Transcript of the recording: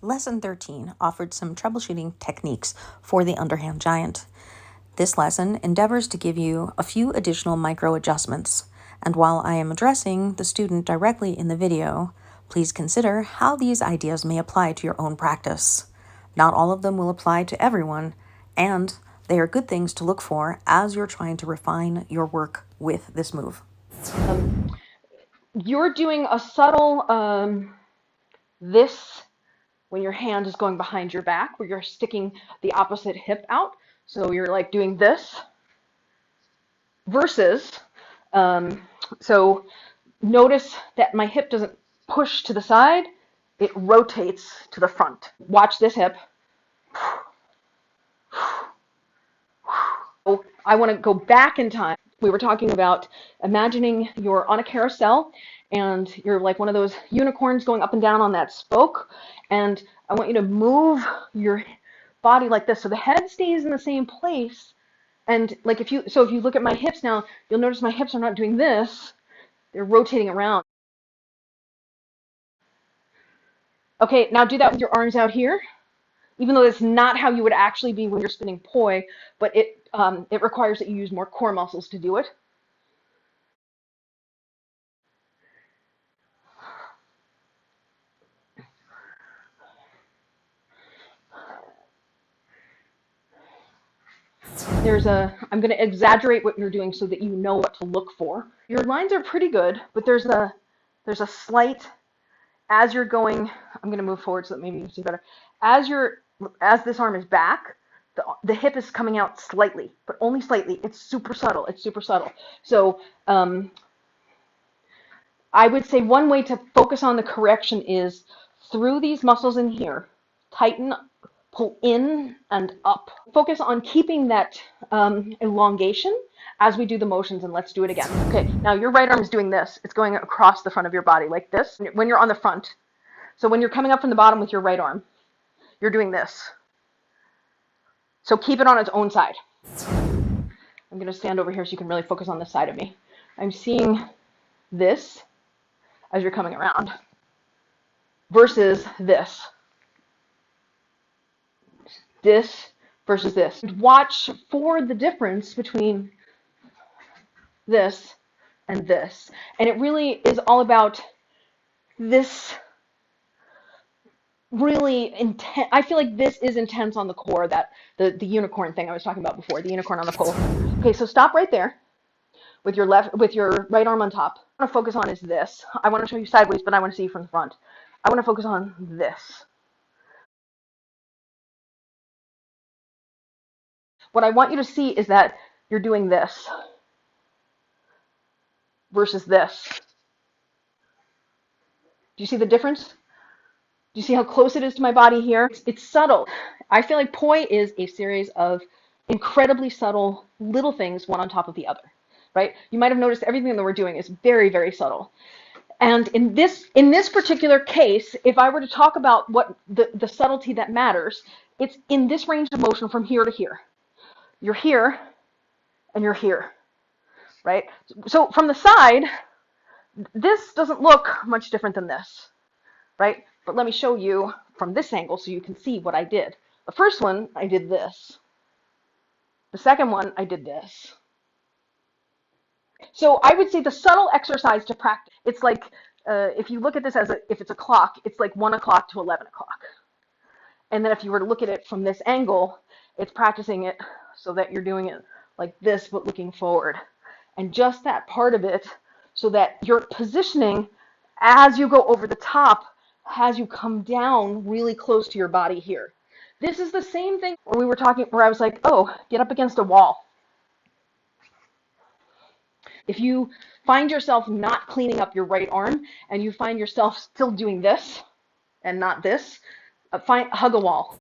Lesson 13 offered some troubleshooting techniques for the underhand giant. This lesson endeavors to give you a few additional micro adjustments, and while I am addressing the student directly in the video, please consider how these ideas may apply to your own practice. Not all of them will apply to everyone, and they are good things to look for as you're trying to refine your work with this move. You're doing a subtle this when your hand is going behind your back, where you're sticking the opposite hip out. So you're like doing this versus, so notice that my hip doesn't push to the side, it rotates to the front. Watch this hip. So I want to go back in time. We were talking about imagining you're on a carousel and you're like one of those unicorns going up and down on that spoke, and I want you to move your body like this so the head stays in the same place. And like if you look at my hips now, you'll notice my hips are not doing this, they're rotating around. Okay, now do that with your arms out here, even though that's not how you would actually be when you're spinning poi, but it requires that you use more core muscles to do it. I'm going to exaggerate what you're doing so that you know what to look for. Your lines are pretty good, but there's a slight, as you're going, I'm going to move forward so that maybe you can see better. As this arm is back, the hip is coming out slightly, but only slightly. It's super subtle. It's super subtle. So I would say one way to focus on the correction is through these muscles in here, tighten, pull in and up. Focus on keeping that elongation as we do the motions, and let's do it again. Okay, now your right arm is doing this. It's going across the front of your body like this when you're on the front. So when you're coming up from the bottom with your right arm, you're doing this. So keep it on its own side. I'm going to stand over here so you can really focus on this side of me. I'm seeing this as you're coming around versus this. This versus this. Watch for the difference between this and this. And it really is all about this really intense. I feel like this is intense on the core, that the unicorn thing I was talking about before, the unicorn on the pole. Okay, so stop right there with your right arm on top. What I want to focus on is this. I want to show you sideways, but I want to see you from the front. I want to focus on this. What I want you to see is that you're doing this versus this. Do you see the difference? Do you see how close it is to my body here? It's subtle. I feel like poi is a series of incredibly subtle little things, one on top of the other, right? You might have noticed everything that we're doing is very, very subtle. And in this particular case, if I were to talk about what the subtlety that matters, it's in this range of motion from here to here. You're here and you're here, right? So from the side, this doesn't look much different than this, right? But let me show you from this angle so you can see what I did. The first one, I did this. The second one, I did this. So I would say the subtle exercise to practice, it's like, if you look at this as if it's a clock, it's like 1 o'clock to 11 o'clock. And then if you were to look at it from this angle, it's practicing it so that you're doing it like this, but looking forward. And just that part of it, so that you're positioning as you go over the top, as you come down really close to your body here. This is the same thing where we were talking, where I was like, oh, get up against a wall. If you find yourself not cleaning up your right arm and you find yourself still doing this and not this, hug a wall.